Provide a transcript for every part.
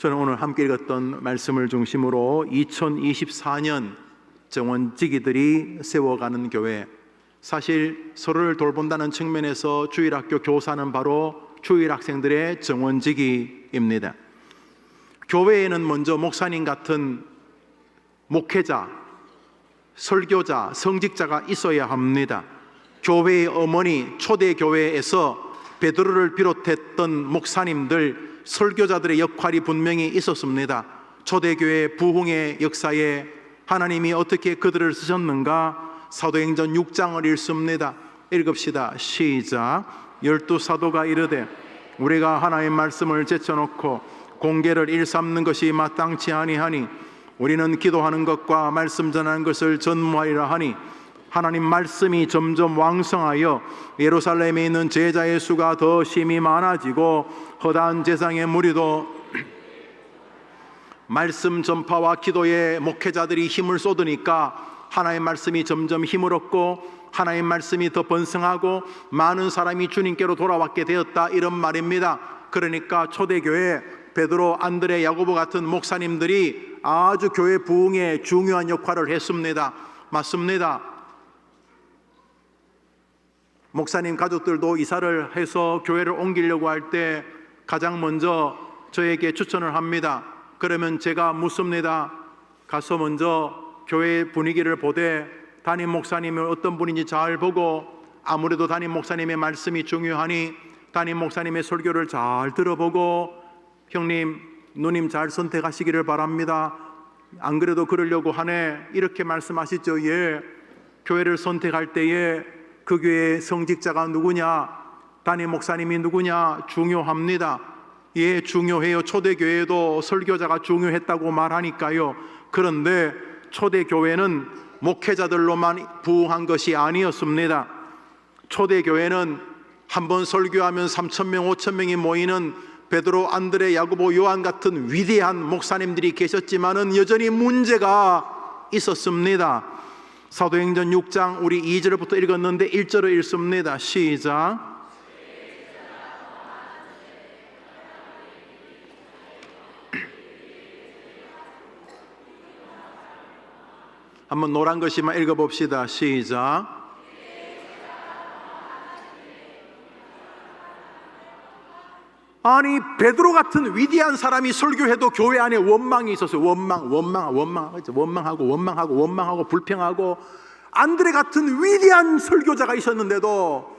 저는 오늘 함께 읽었던 말씀을 중심으로 2024년 정원지기들이 세워가는 교회, 사실 서로를 돌본다는 측면에서 주일학교 교사는 바로 주일학생들의 정원지기입니다. 교회에는 먼저 목사님 같은 목회자, 설교자, 성직자가 있어야 합니다. 교회의 어머니, 초대교회에서 베드로를 비롯했던 목사님들, 설교자들의 역할이 분명히 있었습니다. 초대교회 부흥의 역사에 하나님이 어떻게 그들을 쓰셨는가? 사도행전 6장을 읽습니다. 읽읍시다. 시작. 12사도가 이르되 우리가 하나님의 말씀을 제쳐놓고 공계를 일삼는 것이 마땅치 아니하니 우리는 기도하는 것과 말씀 전하는 것을 전무하리라 하니, 하나님 말씀이 점점 왕성하여 예루살렘에 있는 제자의 수가 더 심히 많아지고 허다한 제상의 무리도 말씀 전파와 기도에 목회자들이 힘을 쏟으니까 하나님의 말씀이 점점 힘을 얻고 하나님의 말씀이 더 번성하고 많은 사람이 주님께로 돌아왔게 되었다, 이런 말입니다. 그러니까 초대교회 베드로, 안드레, 야고보 같은 목사님들이 아주 교회 부흥에 중요한 역할을 했습니다. 맞습니다. 목사님 가족들도 이사를 해서 교회를 옮기려고 할 때 가장 먼저 저에게 추천을 합니다. 그러면 제가 묻습니다. 가서 먼저 교회 분위기를 보되 담임 목사님은 어떤 분인지 잘 보고, 아무래도 담임 목사님의 말씀이 중요하니 담임 목사님의 설교를 잘 들어보고 형님, 누님 잘 선택하시기를 바랍니다. 안 그래도 그러려고 하네, 이렇게 말씀하시죠. 예. 교회를 선택할 때에 그 교회의 성직자가 누구냐, 담임 목사님이 누구냐 중요합니다. 예, 중요해요. 초대교회도 설교자가 중요했다고 말하니까요. 그런데 초대교회는 목회자들로만 부흥한 것이 아니었습니다. 초대교회는 한번 설교하면 3,000명, 5,000명이 모이는 베드로, 안드레, 야고보, 요한 같은 위대한 목사님들이 계셨지만은 여전히 문제가 있었습니다. 사도행전 6장 우리 2절부터 읽었는데 1절을 읽습니다. 시작. 한번 노란 글씨만 읽어봅시다. 시작. 아니, 베드로 같은 위대한 사람이 설교해도 교회 안에 원망이 있었어요. 원망하고 불평하고. 안드레 같은 위대한 설교자가 있었는데도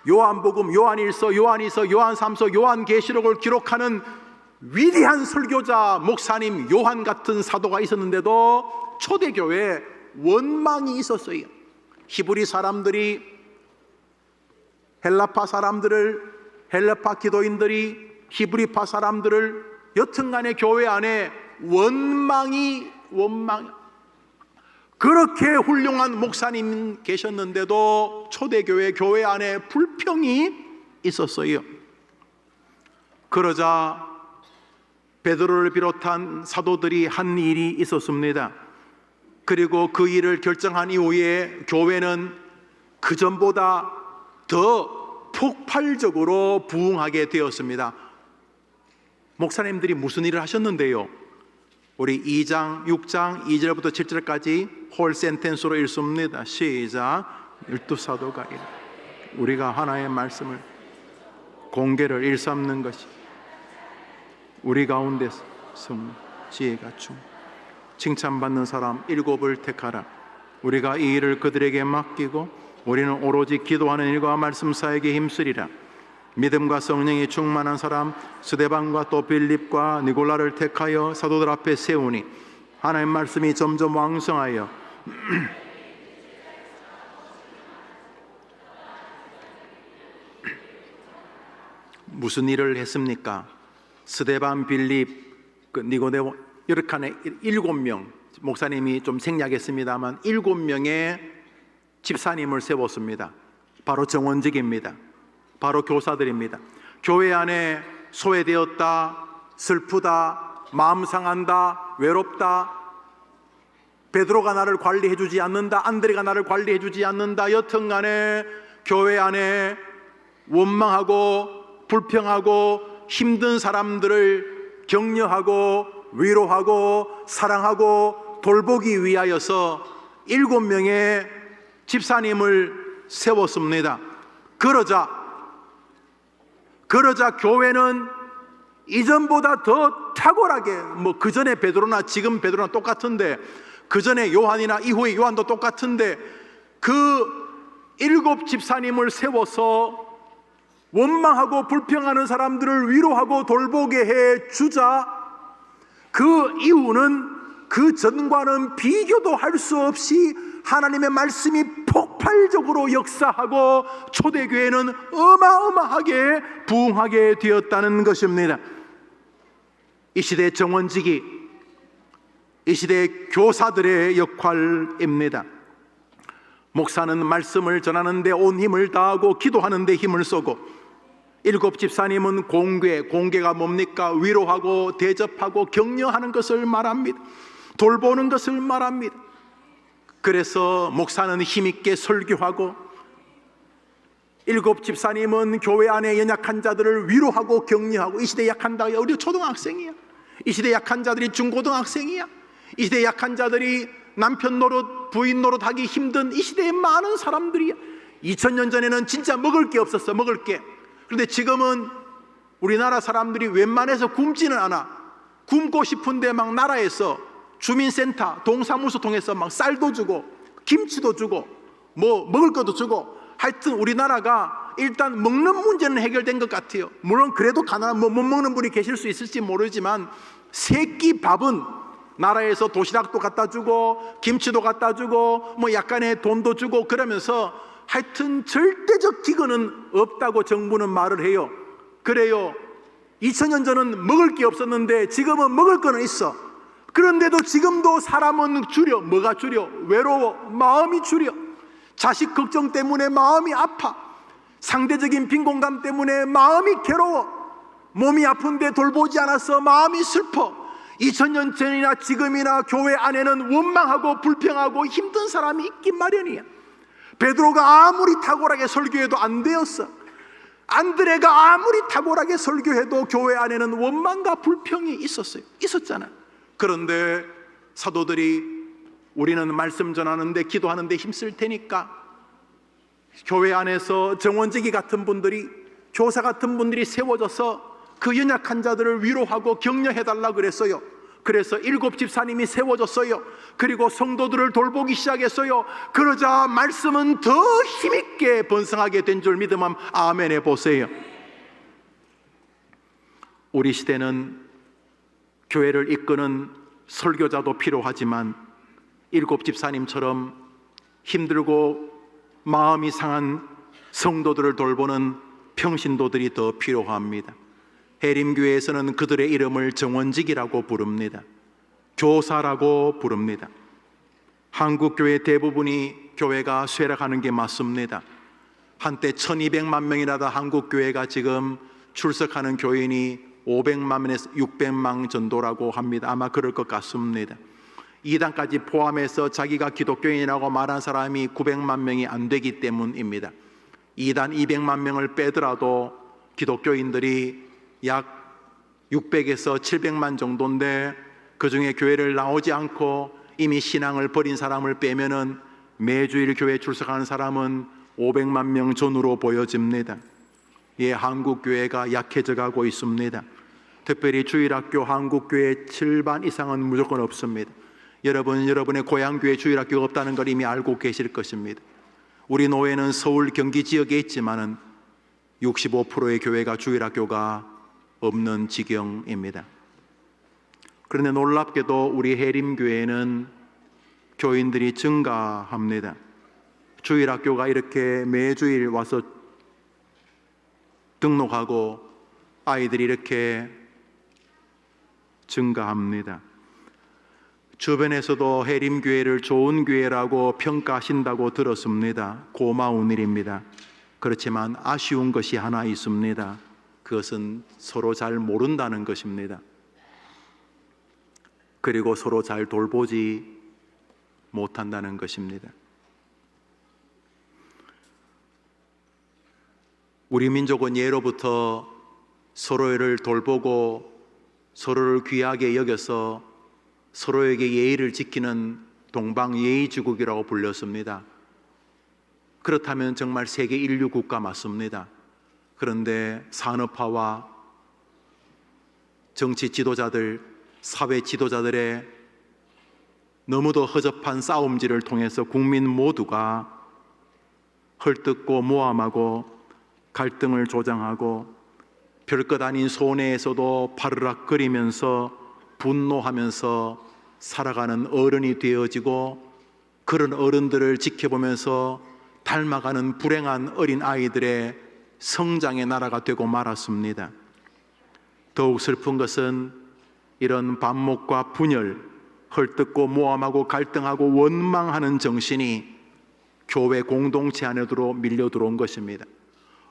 요한복음, 요한일서, 요한이서, 요한삼서, 요한계시록을 기록하는 위대한 설교자 목사님 요한 같은 사도가 있었는데도 초대교회에 원망이 있었어요. 히브리 사람들이 헬라파 기도인들이 히브리파 사람들을 여튼간에 교회 안에 원망, 그렇게 훌륭한 목사님 계셨는데도 초대교회 교회 안에 불평이 있었어요. 그러자 베드로를 비롯한 사도들이 한 일이 있었습니다. 그리고 그 일을 결정한 이후에 교회는 그전보다 더 폭발적으로 부흥하게 되었습니다. 목사님들이 무슨 일을 하셨는데요? 우리 2장, 6장, 2절부터 7절까지 홀 센텐스로 읽습니다. 시작. 12사도가 이르되 우리가 하나의 말씀을 공계를 일삼는 것이 우리 가운데서 지혜가 칭찬받는 사람 7을 택하라. 우리가 이 일을 그들에게 맡기고 우리는 오로지 기도하는 일과 말씀 사역에 힘쓰리라. 믿음과 성령이 충만한 사람 스데반과 또 빌립과 니골라를 택하여 사도들 앞에 세우니 하나님 말씀이 점점 왕성하여 무슨 일을 했습니까? 스데반, 빌립, 니고데모 이렇게 하는 7명, 목사님이 좀 생략했습니다만 7명의 집사님을 세웠습니다. 바로 정원직입니다. 바로 교사들입니다. 교회 안에 소외되었다, 슬프다, 마음 상한다, 외롭다, 베드로가 나를 관리해주지 않는다, 안드레가 나를 관리해주지 않는다, 여튼간에 교회 안에 원망하고 불평하고 힘든 사람들을 격려하고 위로하고 사랑하고 돌보기 위하여서 7명의 집사님을 세웠습니다. 그러자 교회는 이전보다 더 탁월하게, 그 전에 베드로나 지금 베드로나 똑같은데, 그 전에 요한이나 이후의 요한도 똑같은데, 그 7 집사님을 세워서 원망하고 불평하는 사람들을 위로하고 돌보게 해 주자, 그 이후는 그 전과는 비교도 할 수 없이 하나님의 말씀이 폭발적으로 역사하고 초대교회는 어마어마하게 부흥하게 되었다는 것입니다. 이 시대 정원직이, 이 시대 교사들의 역할입니다. 목사는 말씀을 전하는데 온 힘을 다하고 기도하는데 힘을 쏘고, 7 집사님은 공개가 뭡니까? 위로하고 대접하고 격려하는 것을 말합니다. 돌보는 것을 말합니다. 그래서 목사는 힘있게 설교하고, 7 집사님은 교회 안에 연약한 자들을 위로하고 격려하고, 이 시대 약한 자들이 어디 초등학생이야, 이 시대 약한 자들이 중고등학생이야, 이 시대 약한 자들이 남편 노릇 부인 노릇 하기 힘든 이 시대에 많은 사람들이야. 2000년 전에는 진짜 먹을 게 없었어, 먹을 게. 그런데 지금은 우리나라 사람들이 웬만해서 굶지는 않아. 굶고 싶은데 막 나라에서 주민센터, 동사무소 통해서 막 쌀도 주고 김치도 주고 먹을 것도 주고, 하여튼 우리나라가 일단 먹는 문제는 해결된 것 같아요. 물론 그래도 가난한 못 먹는 분이 계실 수 있을지 모르지만, 세 끼 밥은 나라에서 도시락도 갖다 주고 김치도 갖다 주고 약간의 돈도 주고 그러면서 하여튼 절대적 기근은 없다고 정부는 말을 해요. 그래요. 2000년 전은 먹을 게 없었는데 지금은 먹을 거는 있어. 그런데도 지금도 사람은 줄여. 뭐가 줄여? 외로워. 마음이 줄여. 자식 걱정 때문에 마음이 아파. 상대적인 빈곤감 때문에 마음이 괴로워. 몸이 아픈데 돌보지 않아서 마음이 슬퍼. 2000년 전이나 지금이나 교회 안에는 원망하고 불평하고 힘든 사람이 있긴 마련이야. 베드로가 아무리 탁월하게 설교해도 안 되었어. 안드레가 아무리 탁월하게 설교해도 교회 안에는 원망과 불평이 있었잖아. 그런데 사도들이 우리는 말씀 전하는데 기도하는데 힘쓸 테니까 교회 안에서 정원지기 같은 분들이, 교사 같은 분들이 세워져서 그 연약한 자들을 위로하고 격려해달라 그랬어요. 그래서 7 집사님이 세워졌어요. 그리고 성도들을 돌보기 시작했어요. 그러자 말씀은 더 힘있게 번성하게 된 줄 믿으면 아멘 해보세요. 우리 시대는 교회를 이끄는 설교자도 필요하지만 7 집사님처럼 힘들고 마음이 상한 성도들을 돌보는 평신도들이 더 필요합니다. 해림교회에서는 그들의 이름을 정원직이라고 부릅니다. 교사라고 부릅니다. 한국교회 대부분이 교회가 쇠락하는 게 맞습니다. 한때 1200만 명이라다 한국교회가 지금 출석하는 교인이 500만에서 600만 정도라고 합니다. 아마 그럴 것 같습니다. 이단까지 포함해서 자기가 기독교인이라고 말한 사람이 900만 명이 안 되기 때문입니다. 이단 200만 명을 빼더라도 기독교인들이 약 600에서 700만 정도인데, 그 중에 교회를 나오지 않고 이미 신앙을 버린 사람을 빼면은 매주일 교회 출석하는 사람은 500만 명 전후로 보여집니다. 예, 한국교회가 약해져 가고 있습니다. 특별히 주일학교 한국교회 7반 이상은 무조건 없습니다. 여러분의 고향교회 주일학교가 없다는 걸 이미 알고 계실 것입니다. 우리 노회는 서울 경기 지역에 있지만은 65%의 교회가 주일학교가 없는 지경입니다. 그런데 놀랍게도 우리 해림교회는 교인들이 증가합니다. 주일학교가 이렇게 매주일 와서 등록하고 아이들이 이렇게 증가합니다. 주변에서도 해림교회를 좋은 교회라고 평가하신다고 들었습니다. 고마운 일입니다. 그렇지만 아쉬운 것이 하나 있습니다. 그것은 서로 잘 모른다는 것입니다. 그리고 서로 잘 돌보지 못한다는 것입니다. 우리 민족은 예로부터 서로를 돌보고 서로를 귀하게 여겨서 서로에게 예의를 지키는 동방예의지국이라고 불렸습니다. 그렇다면 정말 세계 인류 국가 맞습니다. 그런데 산업화와 정치 지도자들, 사회 지도자들의 너무도 허접한 싸움질을 통해서 국민 모두가 헐뜯고 모함하고 갈등을 조장하고 별것 아닌 손해에서도 바르락거리면서 분노하면서 살아가는 어른이 되어지고, 그런 어른들을 지켜보면서 닮아가는 불행한 어린 아이들의 성장의 나라가 되고 말았습니다. 더욱 슬픈 것은 이런 반목과 분열, 헐뜯고 모함하고 갈등하고 원망하는 정신이 교회 공동체 안으로 밀려 들어온 것입니다.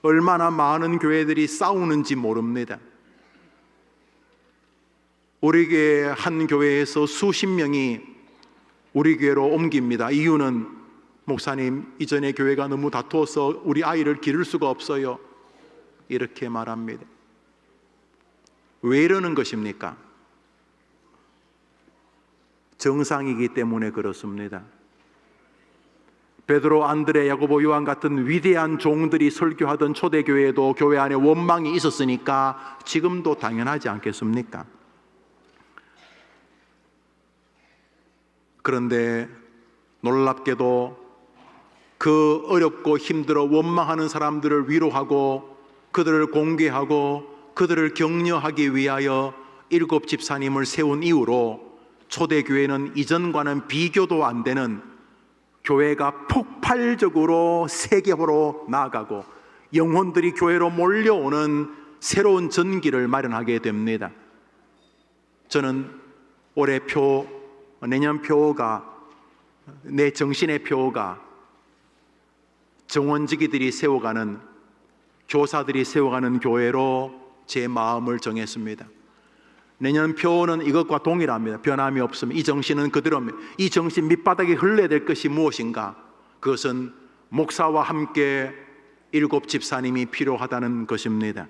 얼마나 많은 교회들이 싸우는지 모릅니다. 우리 교회 한 교회에서 수십 명이 우리 교회로 옮깁니다. 이유는 목사님, 이전에 교회가 너무 다투어서 우리 아이를 기를 수가 없어요, 이렇게 말합니다. 왜 이러는 것입니까? 정상이기 때문에 그렇습니다. 베드로, 안드레, 야고보, 요한 같은 위대한 종들이 설교하던 초대교회에도 교회 안에 원망이 있었으니까 지금도 당연하지 않겠습니까? 그런데 놀랍게도 그 어렵고 힘들어 원망하는 사람들을 위로하고 그들을 공개하고 그들을 격려하기 위하여 7 집사님을 세운 이후로 초대교회는 이전과는 비교도 안 되는, 교회가 폭발적으로 세계화로 나아가고 영혼들이 교회로 몰려오는 새로운 전기를 마련하게 됩니다. 저는 올해 내년 표가, 내 정신의 표가 정원지기들이 세워가는, 교사들이 세워가는 교회로 제 마음을 정했습니다. 내년 표는 이것과 동일합니다. 변함이 없습니다. 이 정신은 그대로입니다. 이 정신 밑바닥에 흘러야 될 것이 무엇인가? 그것은 목사와 함께 7 집사님이 필요하다는 것입니다.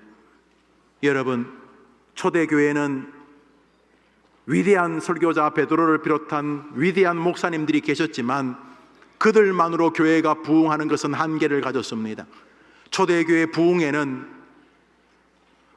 여러분, 초대교회는 위대한 설교자 베드로를 비롯한 위대한 목사님들이 계셨지만 그들만으로 교회가 부흥하는 것은 한계를 가졌습니다. 초대교회 부흥에는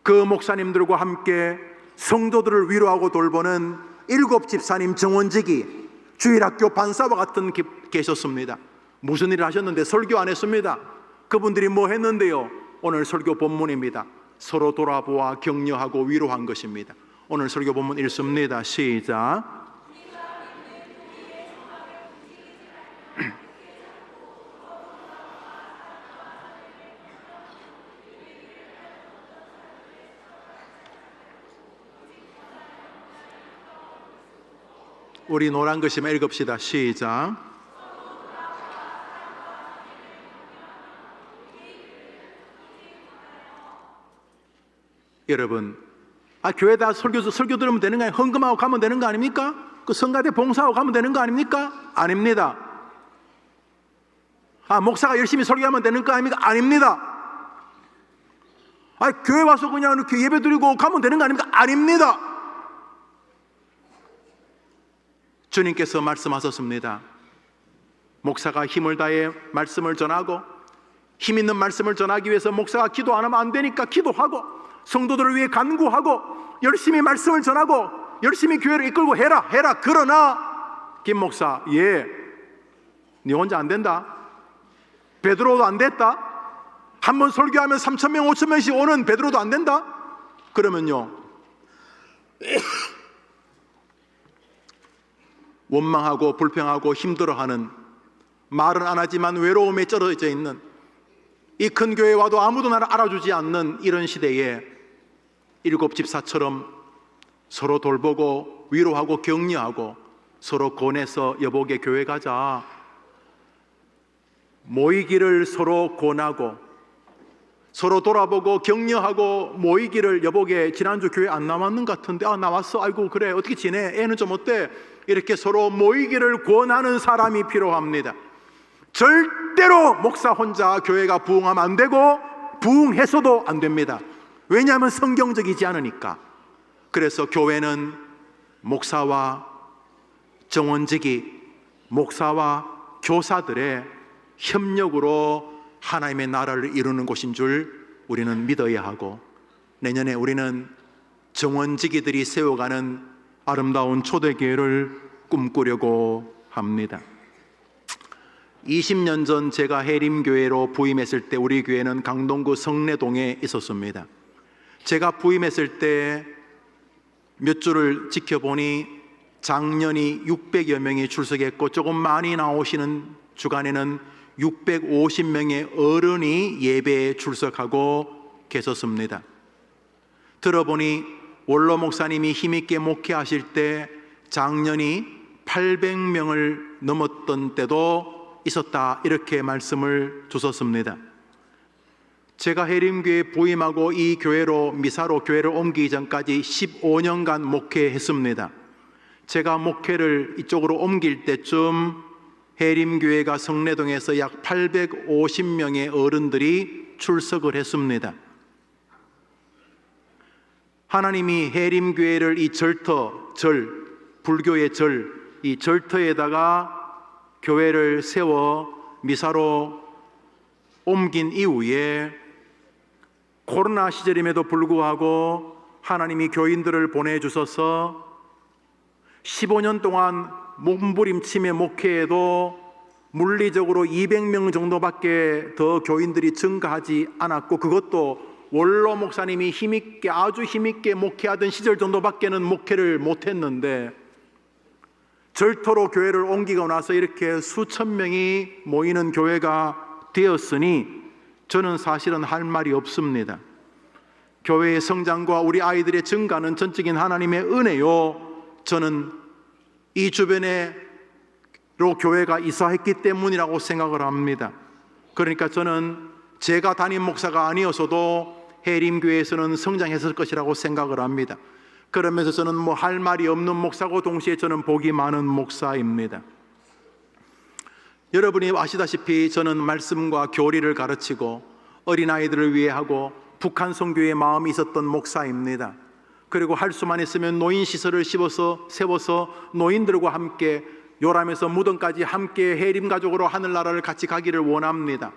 그 목사님들과 함께 성도들을 위로하고 돌보는 7 집사님 정원직이, 주일학교 반사와 같은 계셨습니다. 무슨 일을 하셨는데 설교 안 했습니다. 그분들이 뭐 했는데요? 오늘 설교 본문입니다. 서로 돌아보아 격려하고 위로한 것입니다. 오늘 설교 본문 읽습니다. 시작. 우리 노란 글씨만 읽읍시다. 시작. 여러분, 교회다 설교 들으면 되는 거 아니에요? 헌금하고 가면 되는 거 아닙니까? 그 성가대 봉사하고 가면 되는 거 아닙니까? 아닙니다. 목사가 열심히 설교하면 되는 거 아닙니까? 아닙니다. 교회 와서 그냥 이렇게 예배 드리고 가면 되는 거 아닙니까? 아닙니다. 주님께서 말씀하셨습니다. 목사가 힘을 다해 말씀을 전하고, 힘 있는 말씀을 전하기 위해서 목사가 기도 안 하면 안 되니까 기도하고, 성도들을 위해 간구하고, 열심히 말씀을 전하고 열심히 교회를 이끌고 해라. 그러나 김 목사, 네 혼자 안 된다. 베드로도 안 됐다. 한번 설교하면 3,000명 5,000명씩 오는 베드로도 안 된다. 그러면요, 원망하고 불평하고 힘들어하는, 말은 안 하지만 외로움에 쩔어져 있는, 이 큰 교회에 와도 아무도 나를 알아주지 않는 이런 시대에 7 집사처럼 서로 돌보고 위로하고 격려하고 서로 권해서 여보게 교회 가자, 모이기를 서로 권하고 서로 돌아보고 격려하고 모이기를, 여보게 지난주 교회 안 나왔는 것 같은데 나왔어. 아이고 그래, 어떻게 지내? 애는 좀 어때? 이렇게 서로 모이기를 권하는 사람이 필요합니다. 절대로 목사 혼자 교회가 부흥하면 안 되고 부흥해서도 안 됩니다. 왜냐하면 성경적이지 않으니까. 그래서 교회는 목사와 정원직이, 목사와 교사들의 협력으로 하나님의 나라를 이루는 곳인 줄 우리는 믿어야 하고, 내년에 우리는 정원직이들이 세워가는 아름다운 초대교회를 꿈꾸려고 합니다. 20년 전 제가 해림교회로 부임했을 때 우리 교회는 강동구 성내동에 있었습니다. 제가 부임했을 때 몇 주를 지켜보니 작년이 600여 명이 출석했고, 조금 많이 나오시는 주간에는 650명의 어른이 예배에 출석하고 계셨습니다. 들어보니 원로 목사님이 힘있게 목회하실 때 작년이 800명을 넘었던 때도 있었다, 이렇게 말씀을 주셨습니다. 제가 해림교회 부임하고 이 교회로, 미사로 교회를 옮기기 전까지 15년간 목회했습니다. 제가 목회를 이쪽으로 옮길 때쯤 해림교회가 성내동에서 약 850명의 어른들이 출석을 했습니다. 하나님이 해림교회를 이 절터, 불교의 이 절터에다가 교회를 세워 미사로 옮긴 이후에 코로나 시절임에도 불구하고 하나님이 교인들을 보내주셔서 15년 동안 몸부림치며 목회에도 물리적으로 200명 정도밖에 더 교인들이 증가하지 않았고, 그것도 원로 목사님이 힘있게, 아주 힘있게 목회하던 시절 정도밖에는 목회를 못했는데, 절터로 교회를 옮기고 나서 이렇게 수천 명이 모이는 교회가 되었으니 저는 사실은 할 말이 없습니다. 교회의 성장과 우리 아이들의 증가는 전적인 하나님의 은혜요, 저는 이 주변에로 교회가 이사했기 때문이라고 생각을 합니다. 그러니까 저는 제가 담임 목사가 아니어서도 해림교회에서는 성장했을 것이라고 생각을 합니다. 그러면서 저는 뭐 할 말이 없는 목사고 동시에 저는 복이 많은 목사입니다. 여러분이 아시다시피 저는 말씀과 교리를 가르치고 어린아이들을 위해 하고 북한 선교에 마음이 있었던 목사입니다. 그리고 할 수만 있으면 노인시설을 세워서 노인들과 함께 요람에서 무덤까지 함께 해림가족으로 하늘나라를 같이 가기를 원합니다.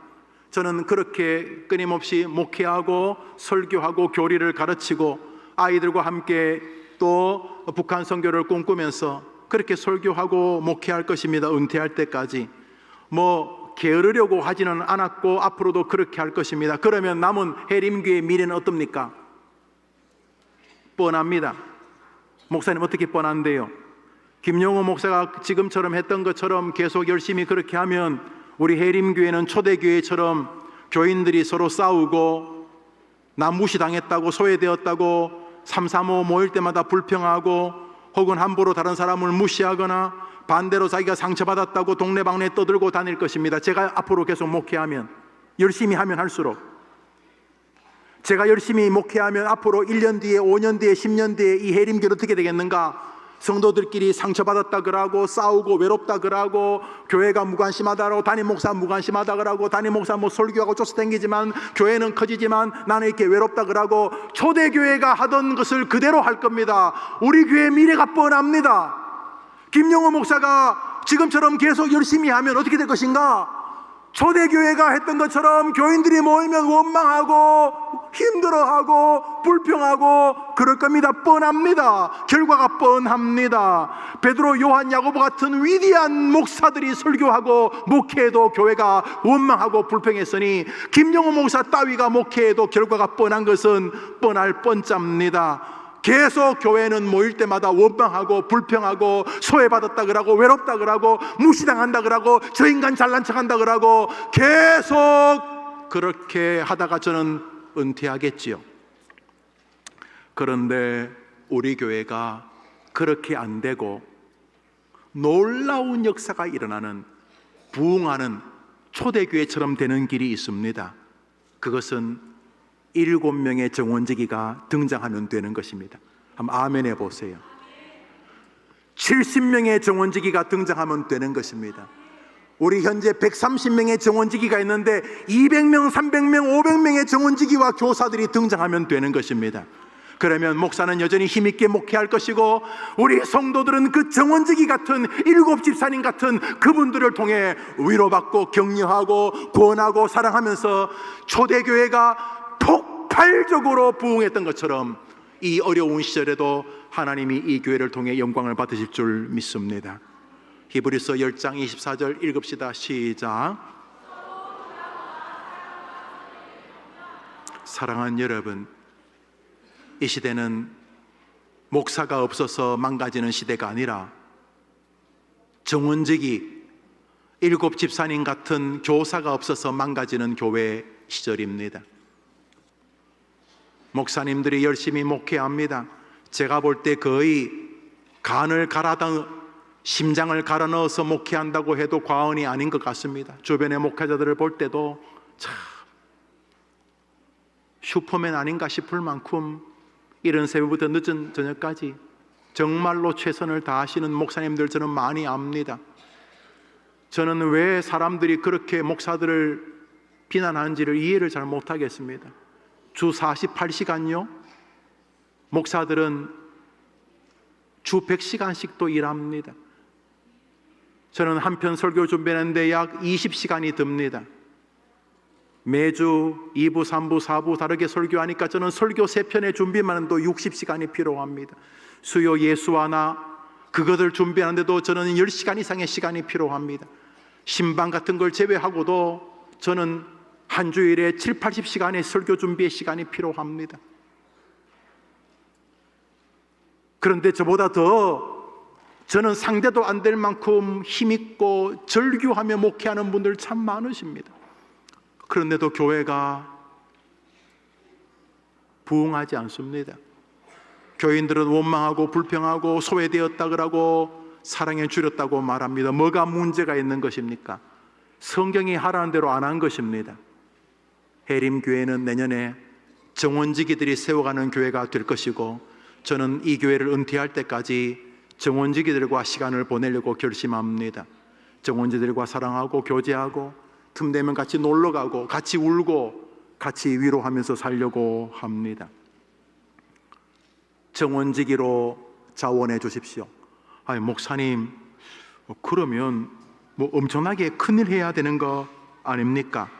저는 그렇게 끊임없이 목회하고 설교하고 교리를 가르치고 아이들과 함께 또 북한 선교를 꿈꾸면서 그렇게 설교하고 목회할 것입니다. 은퇴할 때까지. 게으르려고 하지는 않았고 앞으로도 그렇게 할 것입니다. 그러면 남은 해림교회의 미래는 어떻습니까? 뻔합니다. 목사님, 어떻게 뻔한데요? 김용호 목사가 지금처럼 했던 것처럼 계속 열심히 그렇게 하면 우리 해림교회는 초대교회처럼 교인들이 서로 싸우고 나 무시당했다고, 소외되었다고 335 모일 때마다 불평하고, 혹은 함부로 다른 사람을 무시하거나 반대로 자기가 상처받았다고 동네방네 떠들고 다닐 것입니다. 제가 앞으로 계속 목회하면, 열심히 하면 할수록, 제가 열심히 목회하면 앞으로 1년 뒤에, 5년 뒤에, 10년 뒤에 이 해림교회 어떻게 되겠는가? 성도들끼리 상처받았다 그러고, 싸우고 외롭다 그러고, 교회가 무관심하다 그러고, 담임 목사 무관심하다 그러고, 담임 목사 설교하고 쫓아다니지만 교회는 커지지만 나는 이렇게 외롭다 그러고, 초대교회가 하던 것을 그대로 할 겁니다. 우리 교회의 미래가 뻔합니다. 김용호 목사가 지금처럼 계속 열심히 하면 어떻게 될 것인가? 초대교회가 했던 것처럼 교인들이 모이면 원망하고 힘들어하고 불평하고 그럴 겁니다. 뻔합니다. 결과가 뻔합니다. 베드로, 요한, 야고보 같은 위대한 목사들이 설교하고 목회해도 교회가 원망하고 불평했으니 김용호 목사 따위가 목회해도 결과가 뻔한 것은 뻔할 뻔짭니다. 계속 교회는 모일 때마다 원망하고 불평하고 소외받았다 그러고 외롭다 그러고 무시당한다 그러고 저 인간 잘난 척한다 그러고 계속 그렇게 하다가 저는 은퇴하겠지요. 그런데 우리 교회가 그렇게 안 되고 놀라운 역사가 일어나는, 부흥하는 초대교회처럼 되는 길이 있습니다. 그것은 7명의 정원지기가 등장하면 되는 것입니다. 한번 아멘 해보세요. 70명의 정원지기가 등장하면 되는 것입니다. 우리 현재 130명의 정원지기가 있는데 200명, 300명, 500명의 정원지기와 교사들이 등장하면 되는 것입니다. 그러면 목사는 여전히 힘있게 목회할 것이고, 우리 성도들은 그 정원지기 같은 일곱 집사님 같은 그분들을 통해 위로받고 격려하고 구원하고 사랑하면서 초대교회가 폭발적으로 부흥했던 것처럼 이 어려운 시절에도 하나님이 이 교회를 통해 영광을 받으실 줄 믿습니다. 히브리서 10장 24절 읽읍시다. 시작. 사랑하는 여러분, 이 시대는 목사가 없어서 망가지는 시대가 아니라 정원직이 일곱 집사님 같은 교사가 없어서 망가지는 교회 시절입니다. 목사님들이 열심히 목회합니다. 제가 볼 때 거의 간을 갈아다 심장을 갈아 넣어서 목회한다고 해도 과언이 아닌 것 같습니다. 주변의 목회자들을 볼 때도 참 슈퍼맨 아닌가 싶을 만큼 이른 새벽부터 늦은 저녁까지 정말로 최선을 다하시는 목사님들 저는 많이 압니다. 저는 왜 사람들이 그렇게 목사들을 비난하는지를 이해를 잘 못하겠습니다. 주 48시간요? 목사들은 주 100시간씩도 일합니다. 저는 한편 설교 준비하는데 약 20시간이 듭니다. 매주 2부, 3부, 4부 다르게 설교하니까 저는 설교 3편의 준비만 해도 60시간이 필요합니다. 수요 예수와 나 그것을 준비하는데도 저는 10시간 이상의 시간이 필요합니다. 신방 같은 걸 제외하고도 저는 한 주일에 7, 80시간의 설교 준비의 시간이 필요합니다. 그런데 저보다 더 저는 상대도 안 될 만큼 힘있고 절규하며 목회하는 분들 참 많으십니다. 그런데도 교회가 부흥하지 않습니다. 교인들은 원망하고 불평하고 소외되었다 그러고 사랑에 줄였다고 말합니다. 뭐가 문제가 있는 것입니까? 성경이 하라는 대로 안 한 것입니다. 해림교회는 내년에 정원지기들이 세워가는 교회가 될 것이고, 저는 이 교회를 은퇴할 때까지 정원지기들과 시간을 보내려고 결심합니다. 정원지들과 사랑하고 교제하고 틈되면 같이 놀러가고 같이 울고 같이 위로하면서 살려고 합니다. 정원지기로 자원해 주십시오. 아니 목사님, 그러면 뭐 엄청나게 큰일 해야 되는 거 아닙니까?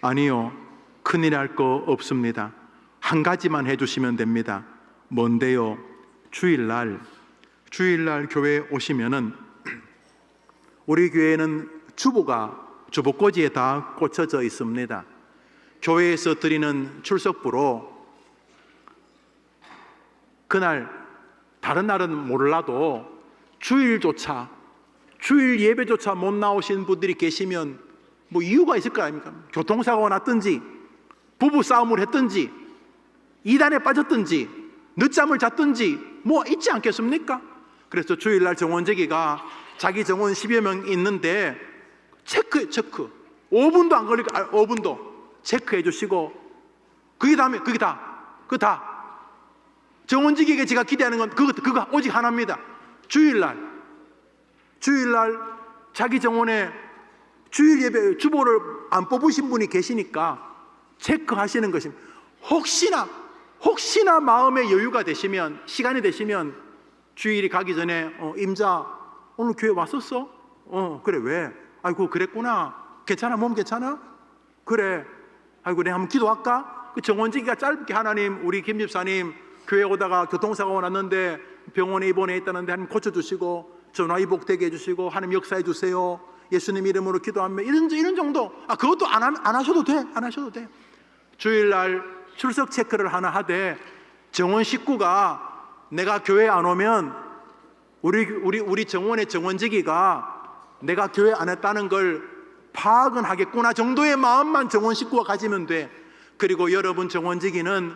아니요, 큰일 할 거 없습니다. 한 가지만 해주시면 됩니다. 뭔데요? 주일날 교회에 오시면은 우리 교회는 주보꽂이에 다 꽂혀져 있습니다. 교회에서 드리는 출석부로 그날 다른 날은 몰라도 주일 예배조차 못 나오신 분들이 계시면 뭐 이유가 있을 거 아닙니까? 교통사고가 났든지 부부싸움을 했든지 이단에 빠졌든지 늦잠을 잤든지 뭐 있지 않겠습니까? 그래서 주일날 정원제기가 자기 정원 10여 명 있는데 체크 5분도 안 걸리고 5분도 체크해 주시고 그게 다 정원지기에게 제가 기대하는 건 그거 오직 하나입니다. 주일날 자기 정원에 주일 예배 주보를 안 뽑으신 분이 계시니까 체크하시는 것입니다. 혹시나 마음의 여유가 되시면, 시간이 되시면 주일이 가기 전에 임자 오늘 교회 왔었어? 그래 왜? 아이고 그랬구나. 괜찮아? 몸 괜찮아? 그래. 아이고 내가 한번 기도할까? 그 정원지기가 짧게 하나님 우리 김 집사님 교회 오다가 교통사고가 났는데 병원에 입원해 있다는데 하나님 고쳐주시고 전화위복되게 해주시고 하나님 역사해 주세요. 예수님 이름으로 기도하며 이런 정도. 그것도 안 하셔도 돼. 안 하셔도 돼. 주일날 출석 체크를 하나 하되 정원 식구가 내가 교회 안 오면 우리 정원의 정원지기가 내가 교회 안 했다는 걸 파악은 하겠구나 정도의 마음만 정원 식구가 가지면 돼. 그리고 여러분 정원지기는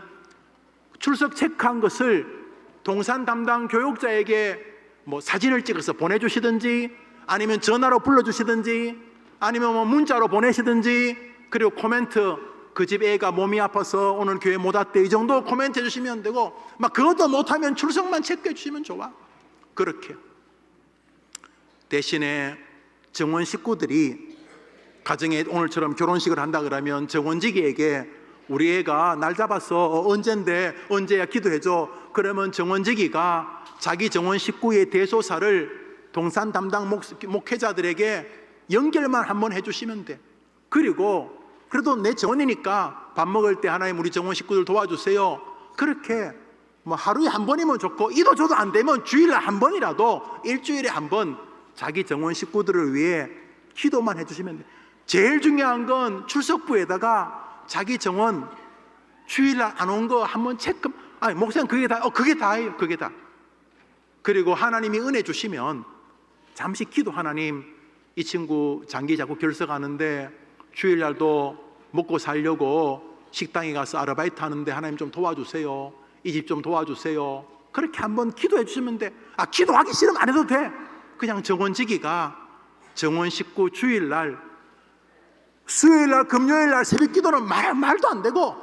출석 체크한 것을 동산 담당 교육자에게 뭐 사진을 찍어서 보내주시든지 아니면 전화로 불러주시든지 아니면 뭐 문자로 보내시든지 그리고 코멘트 그 집 애가 몸이 아파서 오늘 교회 못 왔대 이 정도 코멘트 해주시면 되고 막 그것도 못하면 출석만 체크해 주시면 좋아. 그렇게 대신에 정원 식구들이 가정에 오늘처럼 결혼식을 한다 그러면 정원지기에게 우리 애가 날 잡았어. 언젠데, 언제야 기도해줘. 그러면 정원지기가 자기 정원 식구의 대소사를 동산 담당 목회자들에게 연결만 한번 해주시면 돼. 그리고 그래도 내 정원이니까 밥 먹을 때 하나님 우리 정원 식구들 도와주세요. 그렇게 뭐 하루에 한 번이면 좋고, 이도 저도 안 되면 주일날 한 번이라도, 일주일에 한 번 자기 정원 식구들을 위해 기도만 해주시면 돼. 제일 중요한 건 출석부에다가 자기 정원 주일날 안 온 거 한번 체크. 아니 목사님 그게 다예요. 그게 다. 그리고 하나님이 은혜 주시면 잠시 기도. 하나님, 이 친구 장기 자꾸 결석하는데 주일날도 먹고 살려고 식당에 가서 아르바이트 하는데 하나님 좀 도와주세요. 이 집 좀 도와주세요. 그렇게 한번 기도해 주시면 돼. 기도하기 싫으면 안 해도 돼. 그냥 정원지기가 정원 식구 주일날, 수요일날, 금요일날 새벽 기도는 말도 안 되고,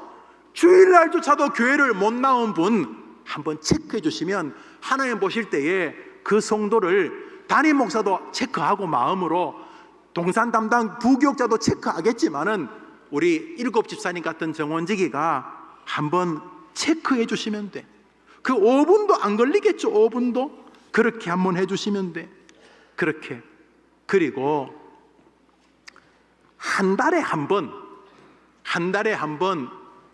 주일날조차도 교회를 못 나온 분 한번 체크해 주시면 하나님 보실 때에 그 성도를 담임 목사도 체크하고 마음으로, 동산 담당 부교육자도 체크하겠지만은 우리 일곱 집사님 같은 정원지기가 한번 체크해 주시면 돼. 그 5분도 안 걸리겠죠. 5분도 그렇게 한번 해 주시면 돼. 그렇게. 그리고 한 달에 한 번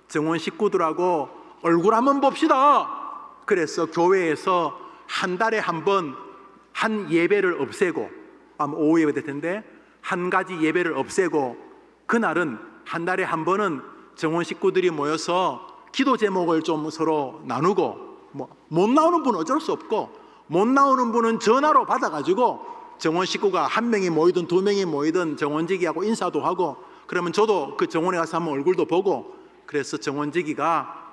정원 식구들하고 얼굴 한번 봅시다. 그래서 교회에서 한 달에 한 번 한 예배를 없애고, 아마 오후 예배 될 텐데 한 가지 예배를 없애고, 그날은 한 달에 한 번은 정원 식구들이 모여서 기도 제목을 좀 서로 나누고, 못 나오는 분은 어쩔 수 없고, 못 나오는 분은 전화로 받아가지고 정원 식구가 한 명이 모이든 두 명이 모이든 정원지기하고 인사도 하고, 그러면 저도 그 정원에 가서 한번 얼굴도 보고, 그래서 정원지기가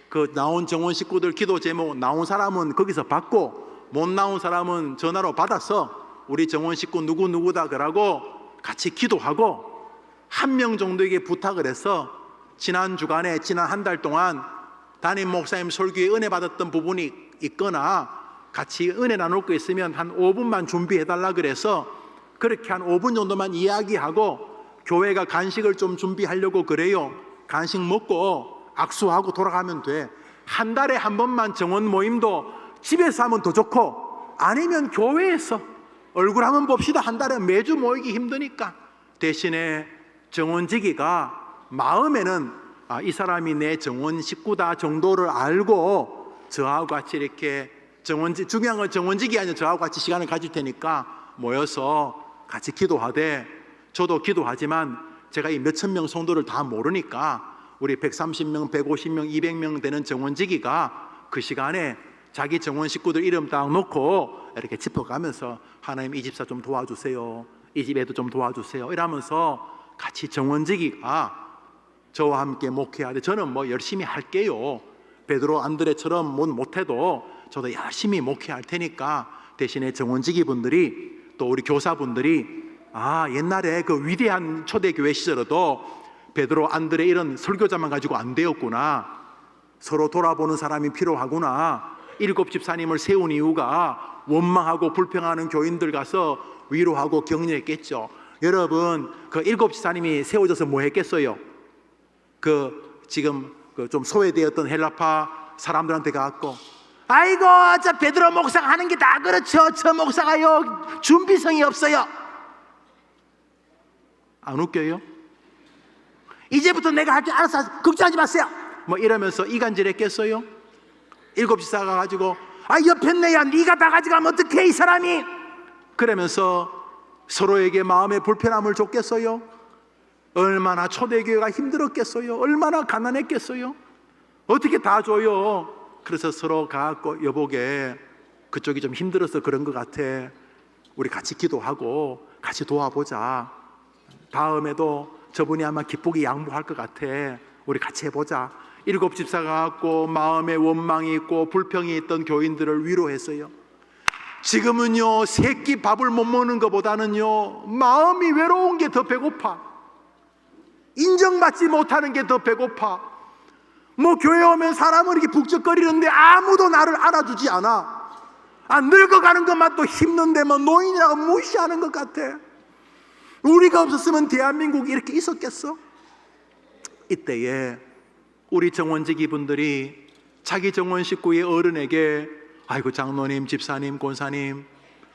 그 나온 정원 식구들 기도 제목 나온 사람은 거기서 받고, 못 나온 사람은 전화로 받아서 우리 정원 식구 누구누구다 그러고 같이 기도하고, 한 명 정도에게 부탁을 해서 지난 주간에, 지난 한 달 동안 담임 목사님 설교에 은혜 받았던 부분이 있거나 같이 은혜 나눌 거 있으면 한 5분만 준비해 달라 그래서 그렇게 한 5분 정도만 이야기하고, 교회가 간식을 좀 준비하려고 그래요. 간식 먹고 악수하고 돌아가면 돼. 한 달에 한 번만 정원 모임도 집에서 하면 더 좋고, 아니면 교회에서 얼굴 한번 봅시다. 한 달에 매주 모이기 힘드니까. 대신에 정원지기가 마음에는 이 사람이 내 정원 식구다 정도를 알고 저하고 같이 이렇게 중요한 건 정원지기 아니라 저하고 같이 시간을 가질 테니까 모여서 같이 기도하되, 저도 기도하지만 제가 이 몇천 명 성도를 다 모르니까 우리 130명, 150명, 200명 되는 정원지기가 그 시간에 자기 정원 식구들 이름 딱 놓고 이렇게 짚어가면서 하나님 이 집사 좀 도와주세요. 이 집 애도 좀 도와주세요. 이러면서 같이 정원지기가 저와 함께 목회하되, 저는 열심히 할게요. 베드로 안드레처럼 못해도 저도 열심히 목회할 테니까, 대신에 정원지기 분들이, 또 우리 교사분들이 옛날에 그 위대한 초대교회 시절에도 베드로 안드레 이런 설교자만 가지고 안 되었구나. 서로 돌아보는 사람이 필요하구나. 일곱 집사님을 세운 이유가 원망하고 불평하는 교인들 가서 위로하고 격려했겠죠. 여러분, 그 일곱 집사님이 세워져서 뭐 했겠어요? 지금 좀 소외되었던 헬라파 사람들한테 가고, 아이고 저 베드로 목사가 하는 게 다 그렇죠. 저 목사가요 준비성이 없어요. 안 웃겨요? 이제부터 내가 할 줄 알아서 걱정하지 마세요. 이러면서 이간질했겠어요? 일곱 집사가 가지고 옆했네야 네가 다 가져가면 어떡해 이 사람이. 그러면서 서로에게 마음의 불편함을 줬겠어요? 얼마나 초대교회가 힘들었겠어요? 얼마나 가난했겠어요? 어떻게 다 줘요? 그래서 서로 가갖고, 여보게 그쪽이 좀 힘들어서 그런 것 같아. 우리 같이 기도하고 같이 도와보자. 다음에도 저분이 아마 기쁘게 양보할 것 같아. 우리 같이 해보자. 일곱 집사가 갖고 마음에 원망이 있고 불평이 있던 교인들을 위로했어요. 지금은요, 새끼 밥을 못 먹는 것보다는요, 마음이 외로운 게 더 배고파. 인정받지 못하는 게 더 배고파. 교회 오면 사람은 이렇게 북적거리는데 아무도 나를 알아주지 않아. 늙어가는 것만 또 힘든데 노인이라고 무시하는 것 같아. 우리가 없었으면 대한민국이 이렇게 있었겠어? 이때에 우리 정원지기 분들이 자기 정원 식구의 어른에게 아이고 장로님, 집사님, 권사님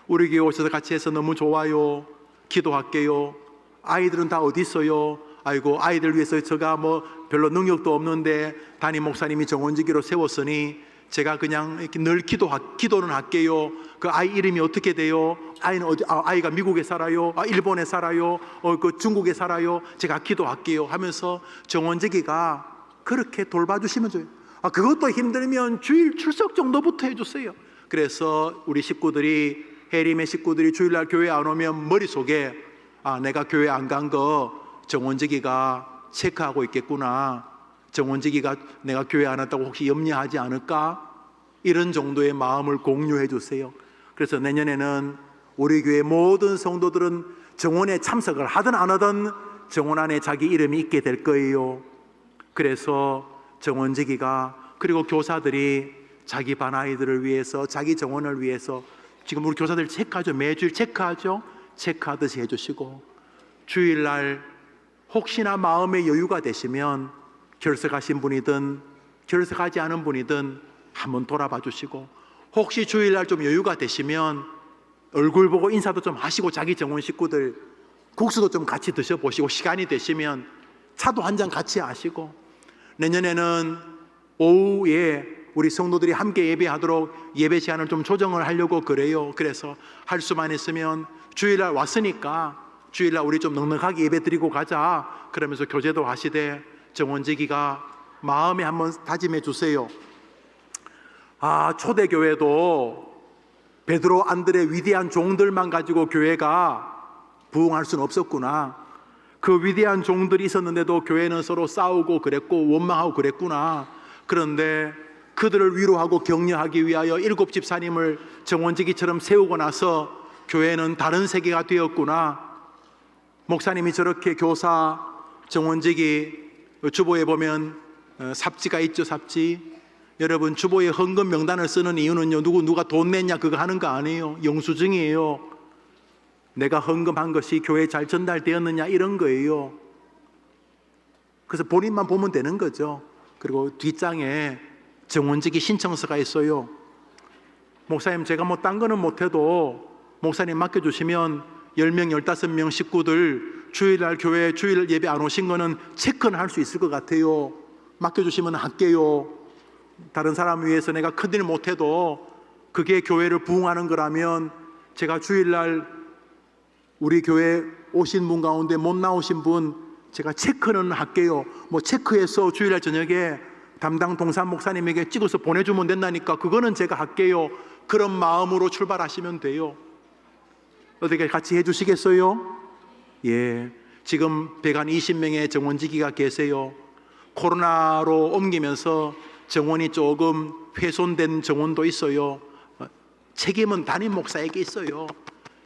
우리 교회 오셔서 같이 해서 너무 좋아요. 기도할게요. 아이들은 다 어디 있어요? 아이고 아이들 위해서 제가 뭐 별로 능력도 없는데 담임 목사님이 정원지기로 세웠으니 제가 그냥 이렇게 늘 기도는 할게요. 그 아이 이름이 어떻게 돼요? 아이는 어디? 아이가 미국에 살아요. 일본에 살아요. 그 중국에 살아요. 제가 기도할게요. 하면서 정원지기가 그렇게 돌봐주시면 좋아요. 그것도 힘들면 주일 출석 정도부터 해주세요. 그래서 우리 식구들이 해림의 식구들이 주일날 교회 안 오면 머릿속에 내가 교회 안 간 거 정원지기가 체크하고 있겠구나. 정원지기가 내가 교회 안 왔다고 혹시 염려하지 않을까? 이런 정도의 마음을 공유해 주세요. 그래서 내년에는 우리 교회 모든 성도들은 정원에 참석을 하든 안 하든 정원 안에 자기 이름이 있게 될 거예요. 그래서 정원지기가 그리고 교사들이 자기 반 아이들을 위해서 자기 정원을 위해서 지금 우리 교사들 체크하죠. 매주일 체크하죠. 체크하듯이 해주시고 주일날 혹시나 마음의 여유가 되시면 결석하신 분이든 결석하지 않은 분이든 한번 돌아봐 주시고 혹시 주일날 좀 여유가 되시면 얼굴 보고 인사도 좀 하시고 자기 정원 식구들 국수도 좀 같이 드셔보시고 시간이 되시면 차도 한 잔 같이 하시고 내년에는 오후에 우리 성도들이 함께 예배하도록 예배 시간을 좀 조정을 하려고 그래요. 그래서 할 수만 있으면 주일날 왔으니까 주일날 우리 좀 넉넉하게 예배 드리고 가자 그러면서 교제도 하시되 정원지기가 마음에 한번 다짐해 주세요. 초대교회도 베드로 안드레 위대한 종들만 가지고 교회가 부흥할 수는 없었구나. 그 위대한 종들이 있었는데도 교회는 서로 싸우고 그랬고 원망하고 그랬구나. 그런데 그들을 위로하고 격려하기 위하여 7 집사님을 정원지기처럼 세우고 나서 교회는 다른 세계가 되었구나. 목사님이 저렇게 교사, 정원지기 주보에 보면 삽지가 있죠. 삽지. 여러분 주보에 헌금 명단을 쓰는 이유는요, 누가 돈 냈냐 그거 하는 거 아니에요. 영수증이에요. 내가 헌금한 것이 교회에 잘 전달되었느냐 이런 거예요. 그래서 본인만 보면 되는 거죠. 그리고 뒷장에 정원지기 신청서가 있어요. 목사님 제가 뭐 딴 거는 못해도 목사님 맡겨주시면 10명, 15명 식구들 주일날 교회 주일 예배 안 오신 거는 체크는 할 수 있을 것 같아요. 맡겨주시면 할게요. 다른 사람 위해서 내가 큰일 못해도 그게 교회를 부흥하는 거라면 제가 주일날 우리 교회 오신 분 가운데 못 나오신 분 제가 체크는 할게요. 뭐 체크해서 주일날 저녁에 담당 동산 목사님에게 찍어서 보내주면 된다니까 그거는 제가 할게요. 그런 마음으로 출발하시면 돼요. 어떻게 같이 해주시겠어요? 예, 지금 120명의 정원지기가 계세요. 코로나로 옮기면서 정원이 조금 훼손된 정원도 있어요. 책임은 담임 목사에게 있어요.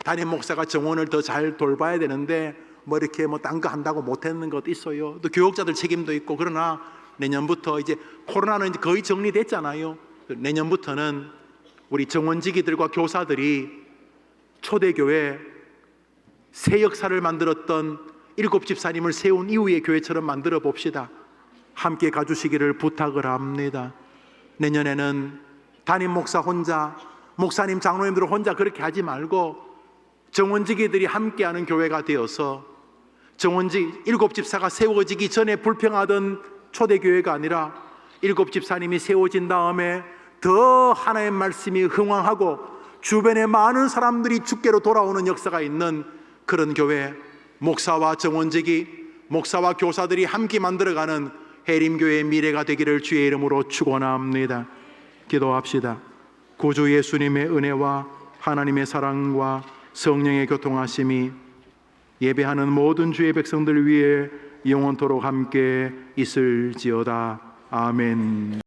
담임 목사가 정원을 더 잘 돌봐야 되는데 뭐 이렇게 뭐 딴 거 한다고 못했는 것도 있어요. 또 교육자들 책임도 있고. 그러나 내년부터 이제 코로나는 이제 거의 정리됐잖아요. 내년부터는 우리 정원지기들과 교사들이 초대교회 새 역사를 만들었던 7 집사님을 세운 이후의 교회처럼 만들어 봅시다. 함께 가주시기를 부탁을 합니다. 내년에는 담임 목사 혼자, 목사님, 장로님들 혼자 그렇게 하지 말고 정원지기들이 함께하는 교회가 되어서 정원지 7 집사가 세워지기 전에 불평하던 초대교회가 아니라 7 집사님이 세워진 다음에 더 하나의 말씀이 흥왕하고 주변에 많은 사람들이 주께로 돌아오는 역사가 있는 그런 교회, 목사와 정원지기, 목사와 교사들이 함께 만들어가는 해림교회의 미래가 되기를 주의 이름으로 축원합니다. 기도합시다. 구주 예수님의 은혜와 하나님의 사랑과 성령의 교통하심이 예배하는 모든 주의 백성들 위해 영원토록 함께 있을지어다. 아멘.